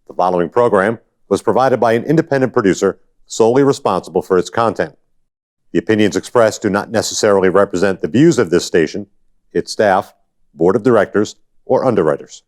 The following program was provided by an independent producer solely responsible for its content. The opinions expressed do not necessarily represent the views of this station, its staff, board of directors, or underwriters.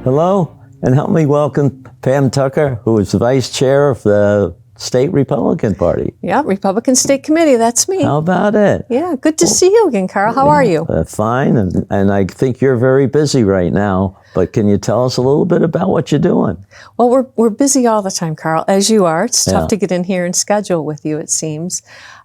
Hello, and help me welcome Pam Tucker, who is the vice chair of the State Republican Party. Yeah, Republican State Committee, that's me. How about it? Yeah, good to see you again, Carl. How are you? Fine, and I think you're very busy right now, but can you tell us a little bit about what you're doing? Well, we're busy all the time, Carl, as you are. It's tough to get in here and schedule with you, it seems.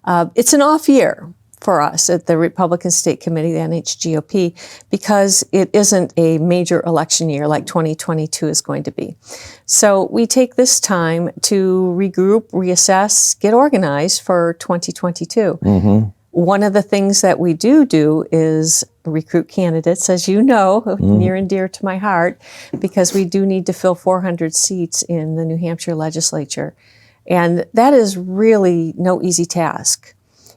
It's an off year for us at the Republican State Committee, the NHGOP, because it isn't a major election year like 2022 is going to be. So we take this time to regroup, reassess, get organized for 2022. Mm-hmm. One of the things that we do is recruit candidates, as you know, near and dear to my heart, because we do need to fill 400 seats in the New Hampshire legislature. And that is really no easy task.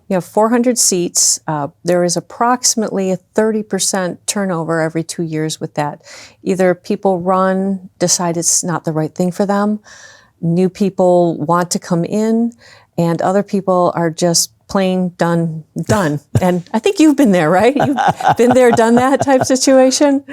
You have 400 seats. There is approximately a 30% turnover every 2 years with that. Either people run, decide it's not the right thing for them, new people want to come in, and other people are just plain done. And I think you've been there, right? You've been there, done that type situation?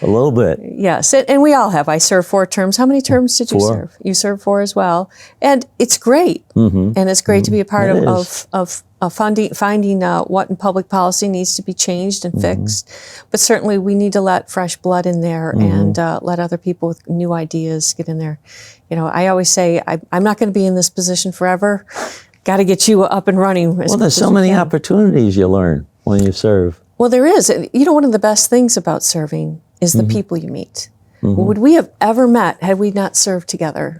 A little bit. Yes, and we all have. I served 4 terms. How many terms did you serve? You served 4 as well. And it's great. Mm-hmm. And it's great to be a part of finding what in public policy needs to be changed and fixed. But certainly we need to let fresh blood in there and let other people with new ideas get in there. You know, I always say, I'm not going to be in this position forever. Got to get you up and running. Well, there's so many opportunities you learn when you serve. Well, there is. You know, one of the best things about serving is the people you meet. Would we have ever met had we not served together?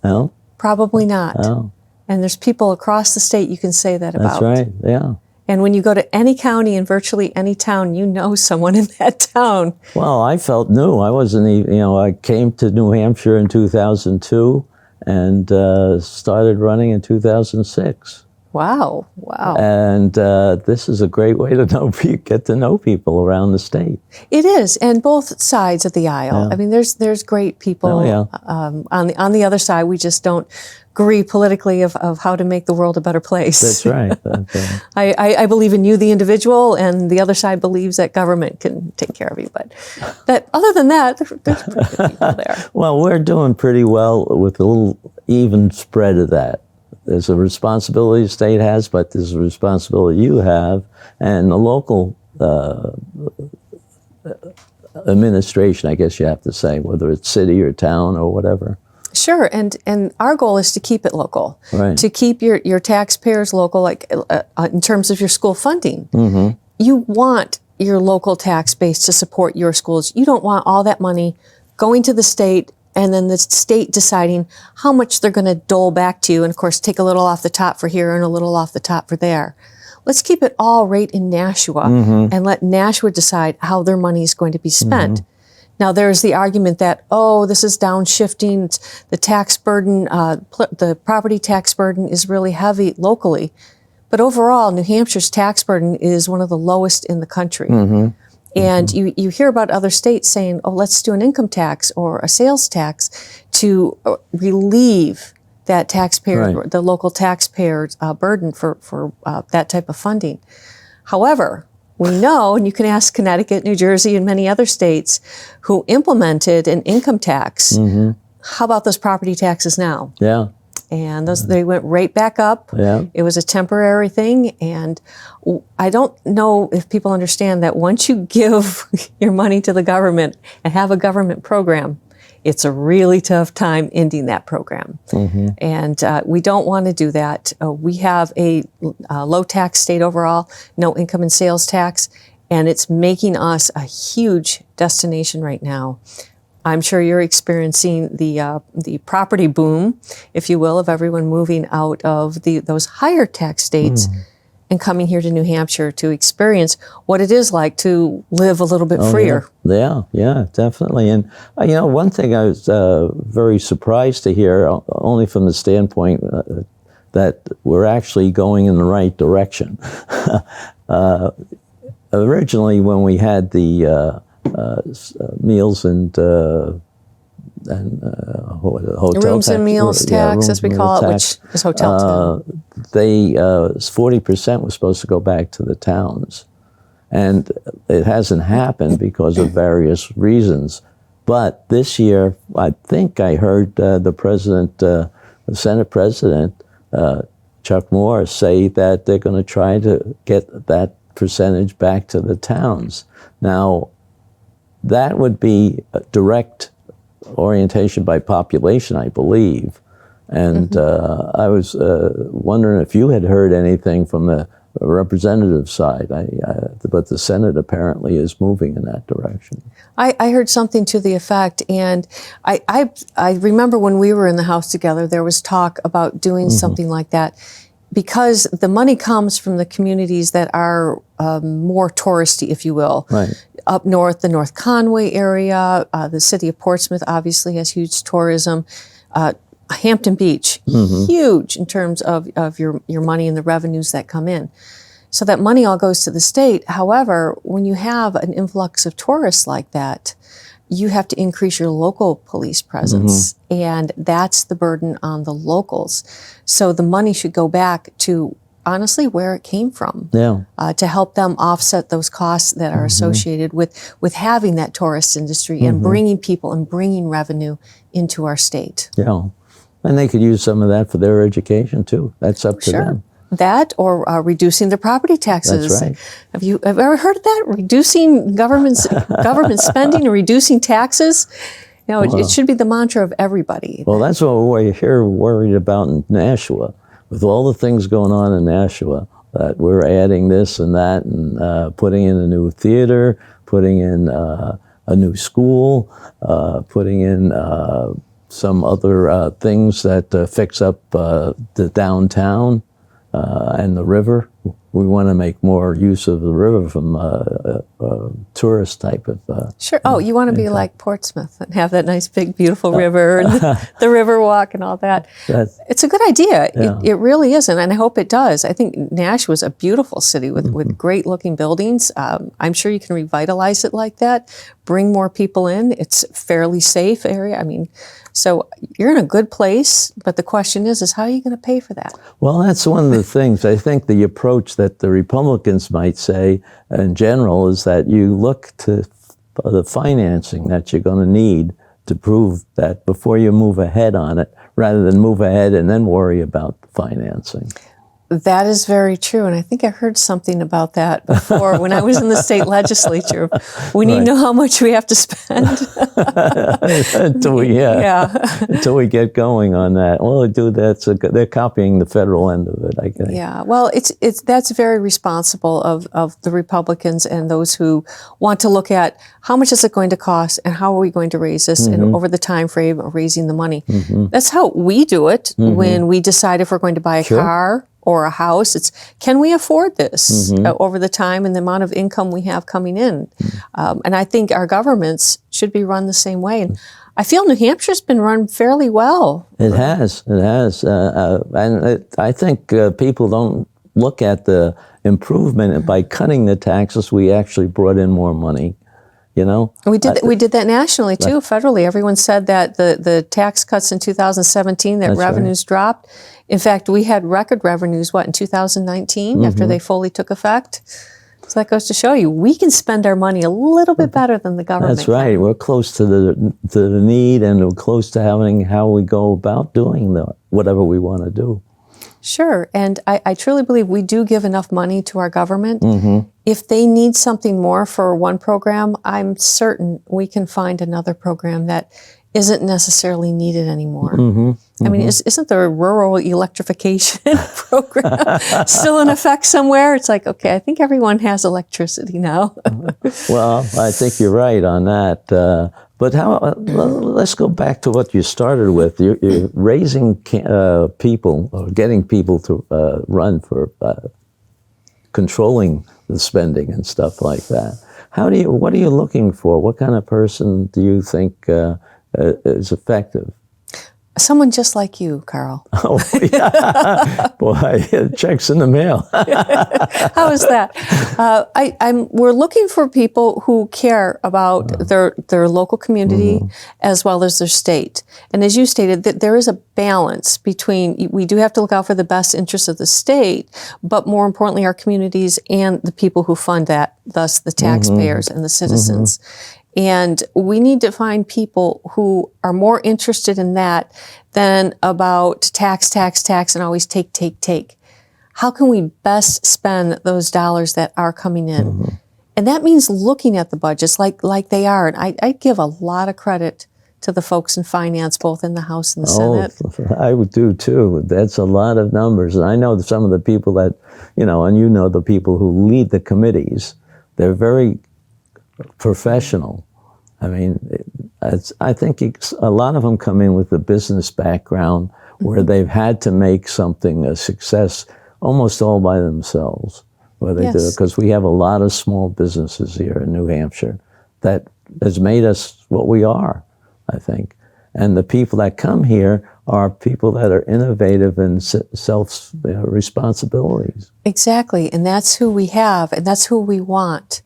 No. Probably not. No. And there's people across the state you can say that about. That's right, yeah. And when you go to any county and virtually any town, you know someone in that town. Well, I felt new. I wasn't even, I came to New Hampshire in 2002 and started running in 2006. Wow. And this is a great way to get to know people around the state. It is, and both sides of the aisle. Yeah. I mean, there's great people on the other side. We just don't agree politically of how to make the world a better place. That's right. I believe in you, the individual, and the other side believes that government can take care of you. But other than that, there's pretty good people there. Well, we're doing pretty well with a little even spread of that. There's a responsibility the state has, but there's a responsibility you have, and the local administration, I guess you have to say, whether it's city or town or whatever. Sure, and our goal is to keep it local, right. To keep your taxpayers local, like in terms of your school funding. Mm-hmm. You want your local tax base to support your schools. You don't want all that money going to the state and then the state deciding how much they're going to dole back to you, and of course take a little off the top for here and a little off the top for there. Let's keep it all right in Nashua and let Nashua decide how their money is going to be spent. Now, there's the argument that, this is downshifting, the tax burden, the property tax burden is really heavy locally. But overall, New Hampshire's tax burden is one of the lowest in the country. And you hear about other states saying, let's do an income tax or a sales tax to relieve that taxpayer, the local taxpayer's burden for that type of funding. However, we know, and you can ask Connecticut, New Jersey, and many other states who implemented an income tax. How about those property taxes now? Yeah. And they went right back up. Yeah. It was a temporary thing. And I don't know if people understand that once you give your money to the government and have a government program, it's a really tough time ending that program. And we don't want to do that. We have a low tax state overall, no income and sales tax, and it's making us a huge destination right now. I'm sure you're experiencing the property boom, if you will, of everyone moving out of those higher tax states and coming here to New Hampshire to experience what it is like to live a little bit freer. Yeah, definitely. And, one thing I was very surprised to hear, only from the standpoint that we're actually going in the right direction. Originally, when we had the meals and hotel rooms tax, and meals tax, as we call it, which is hotel too. 40% was supposed to go back to the towns. And it hasn't happened because of various reasons. But this year, I think I heard the Senate President, Chuck Moore, say that they're going to try to get that percentage back to the towns. Now, that would be a direct orientation by population, I believe. And I was wondering if you had heard anything from the representative side, but the Senate apparently is moving in that direction. I heard something to the effect, and I remember when we were in the House together, there was talk about doing something like that, because the money comes from the communities that are more touristy, if you will. Right. Up north, the North Conway area, the city of Portsmouth obviously has huge tourism. Hampton Beach, huge in terms of your money and the revenues that come in. So that money all goes to the state. However, when you have an influx of tourists like that, you have to increase your local police presence. And that's the burden on the locals. So the money should go back to, honestly, where it came from. To help them offset those costs that are associated with having that tourist industry and bringing people and bringing revenue into our state. Yeah. And they could use some of that for their education too. That's up to them. That or reducing their property taxes. That's right. Have you ever heard of that? Reducing government spending and reducing taxes? It should be the mantra of everybody. Well, that's what we're here worried about in Nashua. With all the things going on in Nashua, that we're adding this and that and putting in a new theater, putting in a new school, putting in some other things that fix up the downtown and the river. We want to make more use of the river from tourist type of... Sure. Oh, you want to be like Portsmouth and have that nice, big, beautiful river and the river walk and all that. It's a good idea. Yeah. It really is, and I hope it does. I think Nashua is a beautiful city with great-looking buildings. I'm sure you can revitalize it like that, bring more people in. It's a fairly safe area. So you're in a good place, but the question is how are you going to pay for that? Well, that's one of the things. I think the approach that the Republicans might say in general is that you look to the financing that you're going to need to prove that before you move ahead on it, rather than move ahead and then worry about the financing. That is very true, and I think I heard something about that before when I was in the state legislature. We need to know how much we have to spend. Until we get going on that. Well, they're copying the federal end of it, I guess. Yeah, well, that's very responsible of the Republicans and those who want to look at how much is it going to cost and how are we going to raise this and over the time frame of raising the money. That's how we do it when we decide if we're going to buy a car or a house. It's, can we afford this over the time and the amount of income we have coming in? And I think our governments should be run the same way. And I feel New Hampshire's been run fairly well. It has. And I think people don't look at the improvement. By cutting the taxes, we actually brought in more money. We did that nationally too, federally. Everyone said that the tax cuts in 2017, that revenues dropped. In fact, we had record revenues, in 2019 after they fully took effect. So that goes to show you, we can spend our money a little bit better than the government. That's right. We're close to the need, and we're close to having how we go about doing whatever we want to do. Sure, and I truly believe we do give enough money to our government. If they need something more for one program, I'm certain we can find another program that isn't necessarily needed anymore. I mean, isn't the rural electrification program still in effect somewhere? It's like, okay, I think everyone has electricity now. Well, I think you're right on that. But let's go back to what you started with. You're raising people, or getting people to run for controlling the spending and stuff like that. What are you looking for? What kind of person do you think is effective? Someone just like you, Carl. Oh, yeah. Boy, checks in the mail. How is that? We're looking for people who care about their local community as well as their state. And as you stated, that there is a balance between, we do have to look out for the best interests of the state, but more importantly, our communities and the people who fund that, thus the taxpayers and the citizens. And we need to find people who are more interested in that than about tax, and always take. How can we best spend those dollars that are coming in? And that means looking at the budgets like they are. And I give a lot of credit to the folks in finance, both in the House and the Senate. I would do too. That's a lot of numbers. And I know some of the people that, and the people who lead the committees, they're very professional. I mean, I think a lot of them come in with a business background where they've had to make something a success almost all by themselves. Where they do it, because we have a lot of small businesses here in New Hampshire that has made us what we are, I think. And the people that come here are people that are innovative and responsibilities. Exactly, and that's who we have, and that's who we want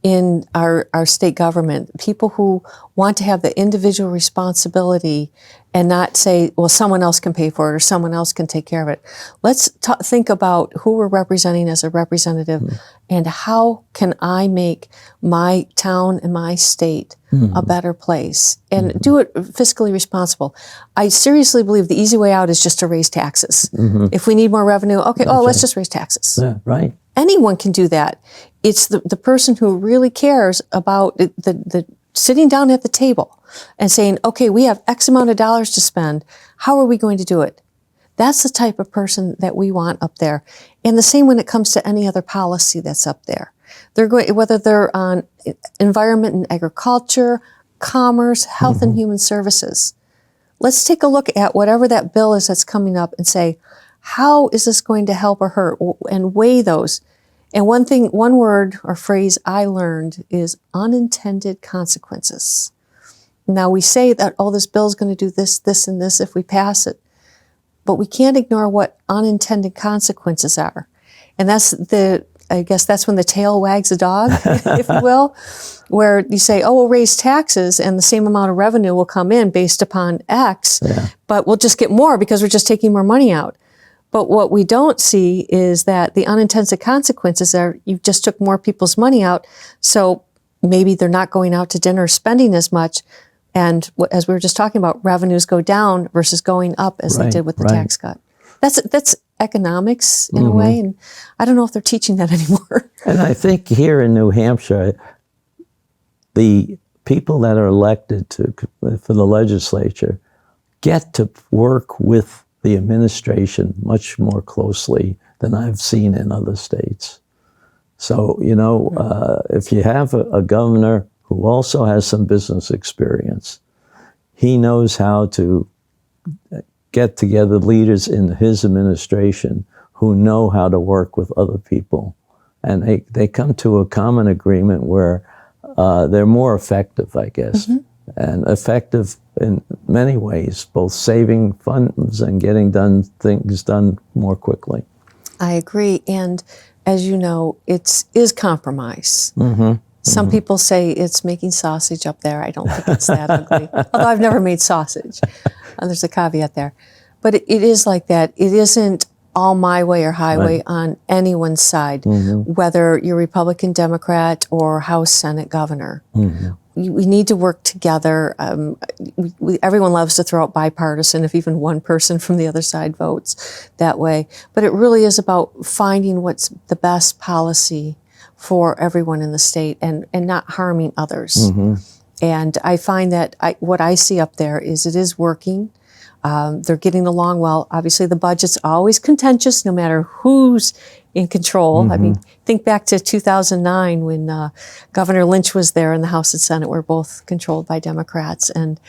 in our state government. People who want to have the individual responsibility and not say, well, someone else can pay for it or someone else can take care of it. Let's think about who we're representing as a representative and how can I make my town and my state a better place and do it fiscally responsible. I seriously believe the easy way out is just to raise taxes. If we need more revenue, let's just raise taxes. Yeah, right. Anyone can do that. It's the person who really cares about the sitting down at the table and saying, okay, we have X amount of dollars to spend. How are we going to do it? That's the type of person that we want up there. And the same when it comes to any other policy that's up there. They're going, whether they're on environment and agriculture, commerce, health and human services. Let's take a look at whatever that bill is that's coming up and say, how is this going to help or hurt? And weigh those. And one word or phrase I learned is unintended consequences. Now we say that, this bill is going to do this, this, and this if we pass it. But we can't ignore what unintended consequences are. And I guess that's when the tail wags the dog, if you will, where you say, we'll raise taxes and the same amount of revenue will come in based upon X, but we'll just get more because we're just taking more money out. But what we don't see is that the unintended consequences are you just took more people's money out, so maybe they're not going out to dinner, spending as much, and as we were just talking about, revenues go down versus going up as they did with the tax cut. That's economics in a way, and I don't know if they're teaching that anymore. And I think here in New Hampshire, the people that are elected for the legislature get to work with the administration much more closely than I've seen in other states. So, if you have a governor who also has some business experience, he knows how to get together leaders in his administration who know how to work with other people. And they come to a common agreement where they're more effective, I guess. And effective in many ways, both saving funds and getting things done more quickly. I agree. And as you know, it is compromise. Some people say it's making sausage up there. I don't think it's that ugly. Although I've never made sausage. There's a caveat there. But it is like that. It isn't all my way or highway on anyone's side, whether you're Republican, Democrat, or House, Senate, Governor. We need to work together. Everyone loves to throw out bipartisan if even one person from the other side votes that way. But it really is about finding what's the best policy for everyone in the state and not harming others. And I find that what I see up there is it is working. They're getting along well. Obviously, the budget's always contentious no matter who's in control. I mean, think back to 2009 when Governor Lynch was there and the House and Senate were both controlled by Democrats. And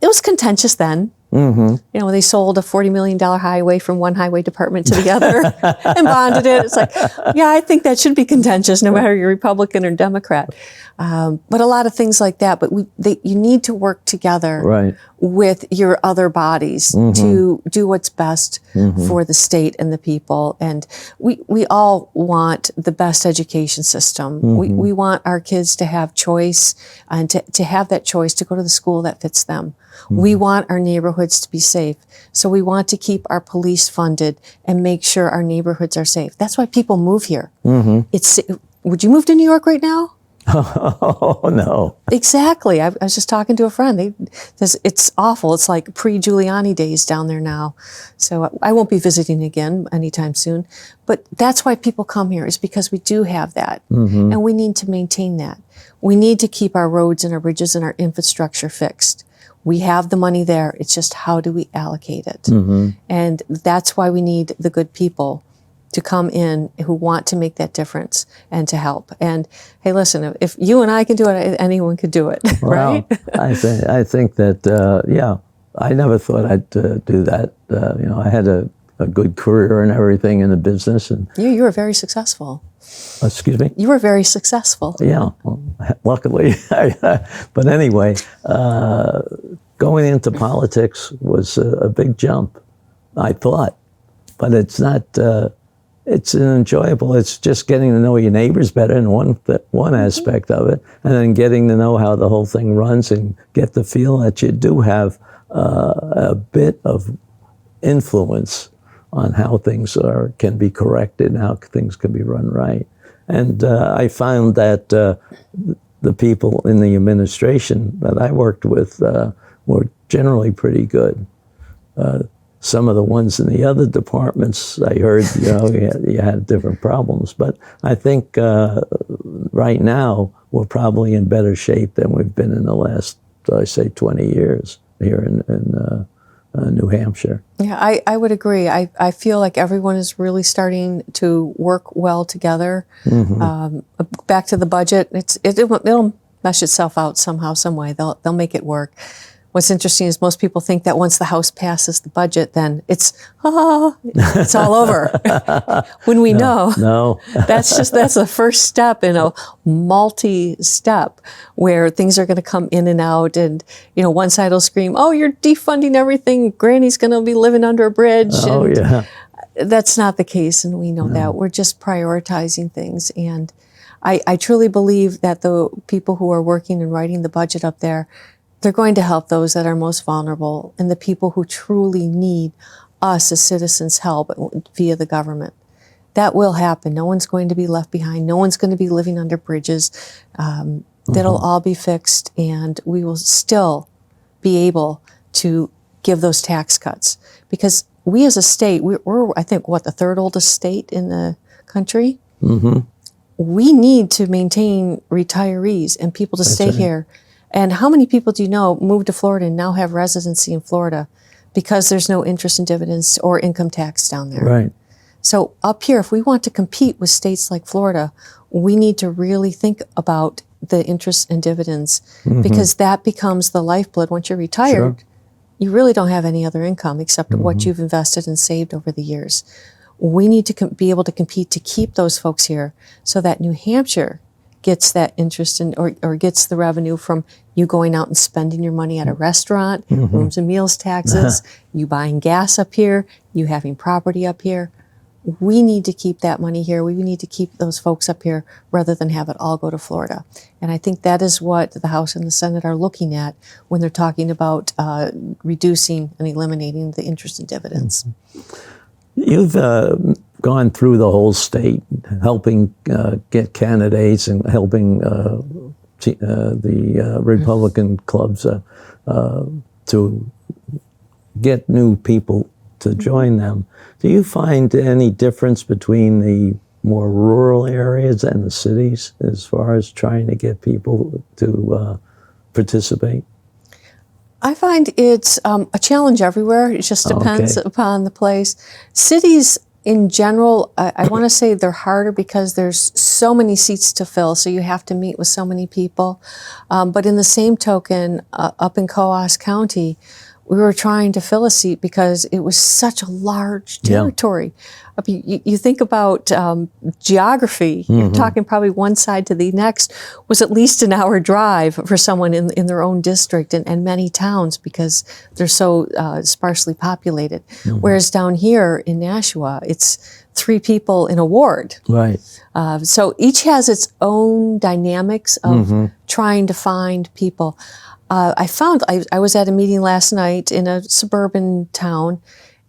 it was contentious then. You know, they sold a $40 million highway from one highway department to the other and bonded it. It's like, yeah, I think that should be contentious no matter you're Republican or Democrat. But a lot of things like that. But you need to work together with your other bodies to do what's best for the state and the people. And we all want the best education system. We want our kids to have choice and to have that choice to go to the school that fits them. We want our neighborhoods to be safe. So we want to keep our police funded and make sure our neighborhoods are safe. That's why people move here. Would you move to New York right now? Oh, no. Exactly. I was just talking to a friend. It's awful. It's like pre-Giuliani days down there now. So I won't be visiting again anytime soon. But that's why people come here, is because we do have that. And we need to maintain that. We need to keep our roads and our bridges and our infrastructure fixed. We have the money there. It's just how do we allocate it? And that's why we need the good people to come in who want to make that difference and to help. And hey, listen, if you and I can do it, anyone could do it, right? I think that, yeah, I never thought I'd do that. You know, I had a good career and everything in the business. And you were very successful. Excuse me? You were very successful. Yeah, well, luckily. But anyway, going into politics was a big jump, I thought. But it's not, it's enjoyable. It's just getting to know your neighbors better in one aspect of it, and then getting to know how the whole thing runs and get the feel that you do have a bit of influence on how things can be corrected and how things can be run right. And I found that the people in the administration that I worked with were generally pretty good. Some of the ones in the other departments, I heard, you know, you had different problems. But I think right now we're probably in better shape than we've been in the last, I say, 20 years here in New Hampshire. Yeah, I would agree. I feel like everyone is really starting to work well together. Back to the budget, it'll mesh itself out somehow, some way. They'll make it work. What's interesting is most people think that once the House passes the budget, then it's all over. When we know that's the first step in a multi-step where things are going to come in and out, and you know, one side will scream, "Oh, you're defunding everything. Granny's going to be living under a bridge." That's not the case, and we know that. We're just prioritizing things, and I truly believe that the people who are working and writing the budget up there, they're going to help those that are most vulnerable and the people who truly need us as citizens' help via the government. That will happen. No one's going to be left behind. No one's going to be living under bridges. That'll all be fixed, and we will still be able to give those tax cuts. Because we as a state, we're I think, the third oldest state in the country? We need to maintain retirees and people to stay here. And how many people do you know moved to Florida and now have residency in Florida because there's no interest and dividends or income tax down there? Right. So up here, if we want to compete with states like Florida, we need to really think about the interest and dividends, because that becomes the lifeblood. Once you're retired, you really don't have any other income except what you've invested and saved over the years. We need to be able to compete to keep those folks here so that New Hampshire gets that interest in, or gets the revenue from you going out and spending your money at a restaurant, rooms and meals taxes, you buying gas up here, you having property up here. We need to keep that money here. We need to keep those folks up here rather than have it all go to Florida. And I think that is what the House and the Senate are looking at when they're talking about reducing and eliminating the interest and dividends. You've gone through the whole state, helping get candidates and helping the Republican clubs to get new people to join them. Do you find any difference between the more rural areas and the cities as far as trying to get people to participate? I find it's a challenge everywhere. It just depends upon the place. Cities in general, I want to say they're harder because there's so many seats to fill, so you have to meet with so many people. But in the same token, up in Coos County, we were trying to fill a seat because it was such a large territory. I mean, you think about geography, you're talking probably one side to the next was at least an hour drive for someone in their own district and many towns because they're so sparsely populated. Whereas down here in Nashua, it's 3 people in a ward. Right. So each has its own dynamics of trying to find people. I found I was at a meeting last night in a suburban town,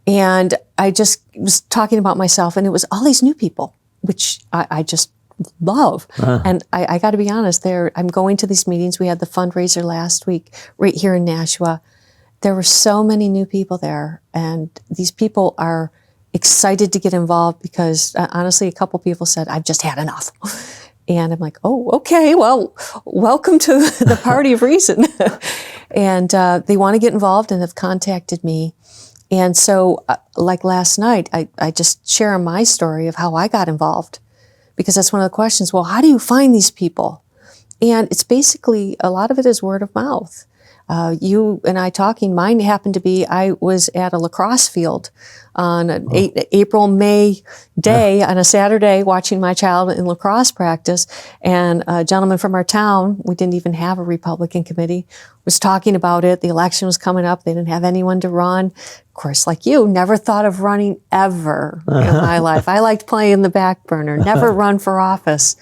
and I just was talking about myself, and it was all these new people, which I just love. And I got to be honest, I'm going to these meetings. We had the fundraiser last week right here in Nashua. There were so many new people there, and these people are excited to get involved because honestly, a couple people said, I've just had enough. And I'm like, oh, okay, well, welcome to the party of reason. And they want to get involved and have contacted me. And so, like last night, I just share my story of how I got involved. Because that's one of the questions, well, how do you find these people? And it's basically, a lot of it is word of mouth. You and I talking, mine happened to be, I was at a lacrosse field on an April-May day on a Saturday watching my child in lacrosse practice. And a gentleman from our town, we didn't even have a Republican committee, was talking about it. The election was coming up. They didn't have anyone to run. Of course, like you, never thought of running ever in my life. I liked playing the back burner, never run for office.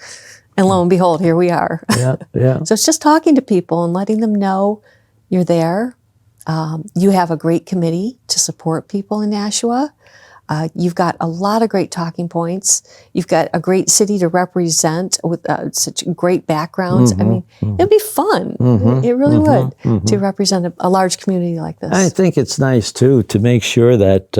And lo and behold, here we are. Yeah. So it's just talking to people and letting them know you're there. You have a great committee to support people in Nashua. You've got a lot of great talking points. You've got a great city to represent with such great backgrounds. I mean, it'd be fun. It really would to represent a large community like this. I think it's nice, too, to make sure that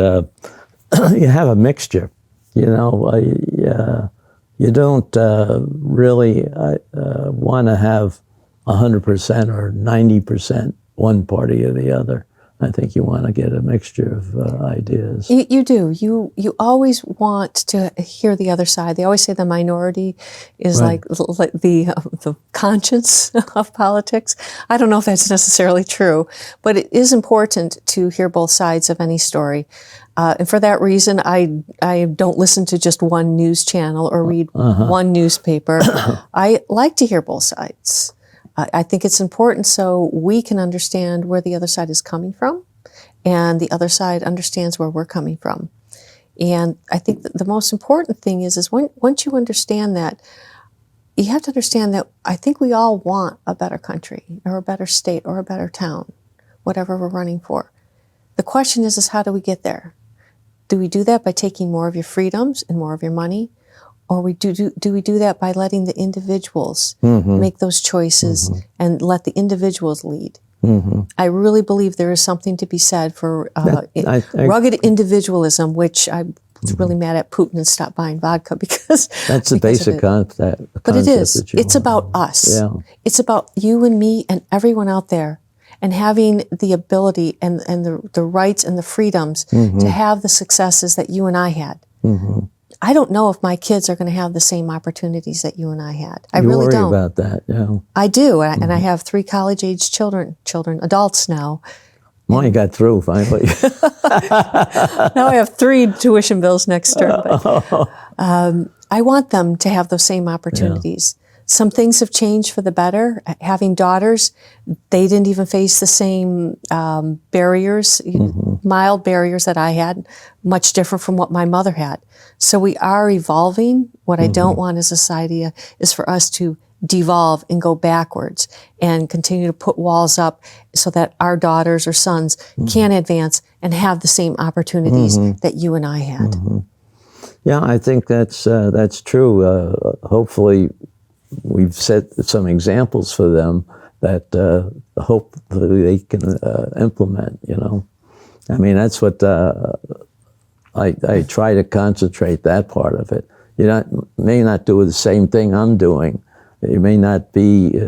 you have a mixture. You know, you don't really want to have 100% or 90% one party or the other. I think you want to get a mixture of ideas. You do. You always want to hear the other side. They always say the minority is like the conscience of politics. I don't know if that's necessarily true, but it is important to hear both sides of any story. And for that reason, I don't listen to just one news channel or read one newspaper. I like to hear both sides. I think it's important so we can understand where the other side is coming from and the other side understands where we're coming from. And I think that the most important thing is once you understand that, you have to understand that I think we all want a better country or a better state or a better town, whatever we're running for. The question is how do we get there? Do we do that by taking more of your freedoms and more of your money? Or do we do that by letting the individuals make those choices and let the individuals lead? I really believe there is something to be said for rugged individualism, which I'm really mad at Putin and stopped buying vodka because that's the basic concept. But it is. It's about us. Yeah. It's about you and me and everyone out there, and having the ability and the rights and the freedoms to have the successes that you and I had. I don't know if my kids are going to have the same opportunities that you and I had. I really don't. You worry about that, yeah. I do, and I have 3 college-age children, adults now. Well, you got through finally. Now I have 3 tuition bills next term. But, I want them to have those same opportunities. Yeah. Some things have changed for the better. Having daughters, they didn't even face the same barriers, mild barriers that I had, much different from what my mother had. So we are evolving. What I don't want as a society is for us to devolve and go backwards and continue to put walls up so that our daughters or sons can advance and have the same opportunities that you and I had. Yeah, I think that's true. Hopefully, we've set some examples for them that hopefully they can implement, you know. I mean, that's what I try to concentrate that part of it. You may not do the same thing I'm doing. You may not be,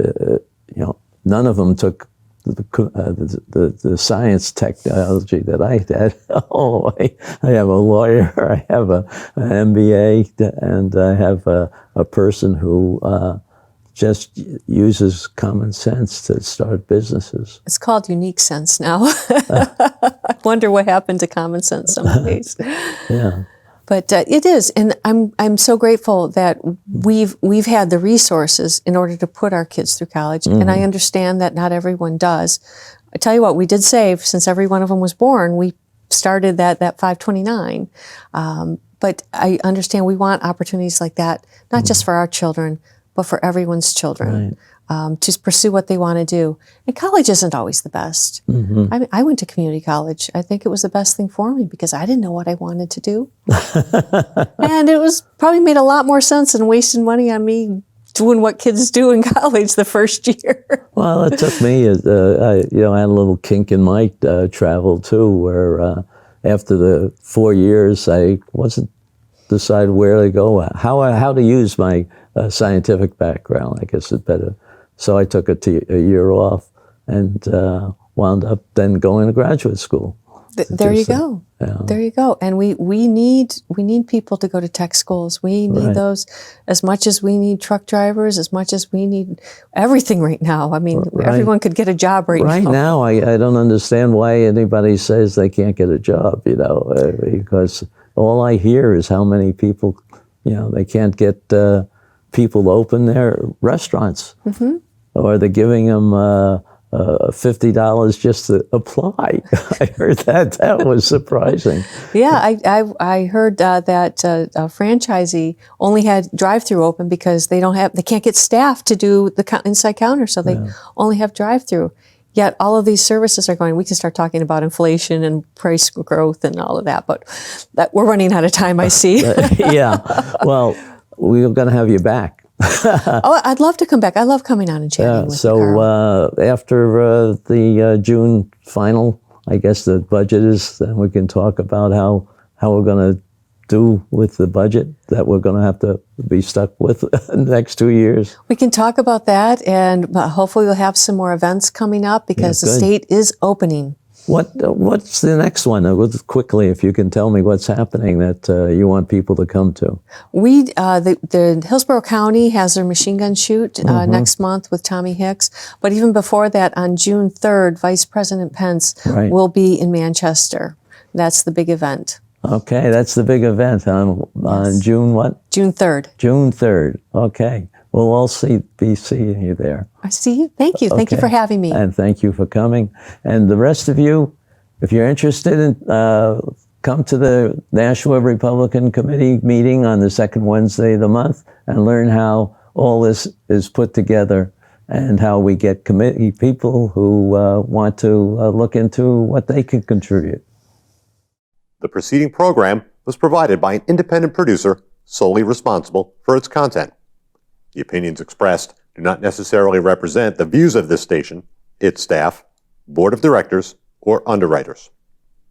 none of them took the science technology that I did. Oh, I have a lawyer, I have an MBA, and I have a person who just uses common sense to start businesses. It's called unique sense now. I wonder what happened to common sense some days. Yeah. But it is, and I'm so grateful that we've had the resources in order to put our kids through college, and I understand that not everyone does. I tell you what, we did save, since every one of them was born, we started that 529. But I understand we want opportunities like that, not just for our children, but for everyone's children, to pursue what they want to do. And college isn't always the best. I mean, I went to community college. I think it was the best thing for me because I didn't know what I wanted to do. And it was probably made a lot more sense than wasting money on me doing what kids do in college the first year. Well, it took me, I had a little kink in my travel too, where after the 4 years, I wasn't decide where to go, how to use my scientific background, I guess is better. So I took a year off and wound up then going to graduate school. There you go. Yeah. There you go. And we need people to go to tech schools. We need those as much as we need truck drivers, as much as we need everything right now. I mean, everyone could get a job right now. Right now, I don't understand why anybody says they can't get a job, because all I hear is how many people, they can't get people to open their restaurants. Or they're giving them $50 just to apply. I heard that. That was surprising. Yeah, I heard that a franchisee only had drive-through open because they can't get staff to do the inside counter, so they only have drive-through. Yet all of these services are going. We can start talking about inflation and price growth and all of that, but we're running out of time, I see. Yeah. Well, we're going to have you back. Oh, I'd love to come back. I love coming on and chatting with you, Carl. After the June final, I guess the budget is, then we can talk about how we're going to do with the budget that we're going to have to be stuck with the next 2 years. We can talk about that, and hopefully we'll have some more events coming up because the state is opening. What's the next one? Quickly, if you can tell me what's happening that you want people to come to. The Hillsborough County has their machine gun shoot next month with Tommy Hicks. But even before that, on June 3rd, Vice President Pence will be in Manchester. That's the big event. Okay, that's the big event on June what? June 3rd. June 3rd. Okay. We'll all be seeing you there. I see you. Thank you. Thank you for having me. And thank you for coming. And the rest of you, if you're interested in, come to the Nashua Republican Committee meeting on the second Wednesday of the month and learn how all this is put together and how we get committee people who want to look into what they can contribute. The preceding program was provided by an independent producer solely responsible for its content. The opinions expressed do not necessarily represent the views of this station, its staff, board of directors, or underwriters.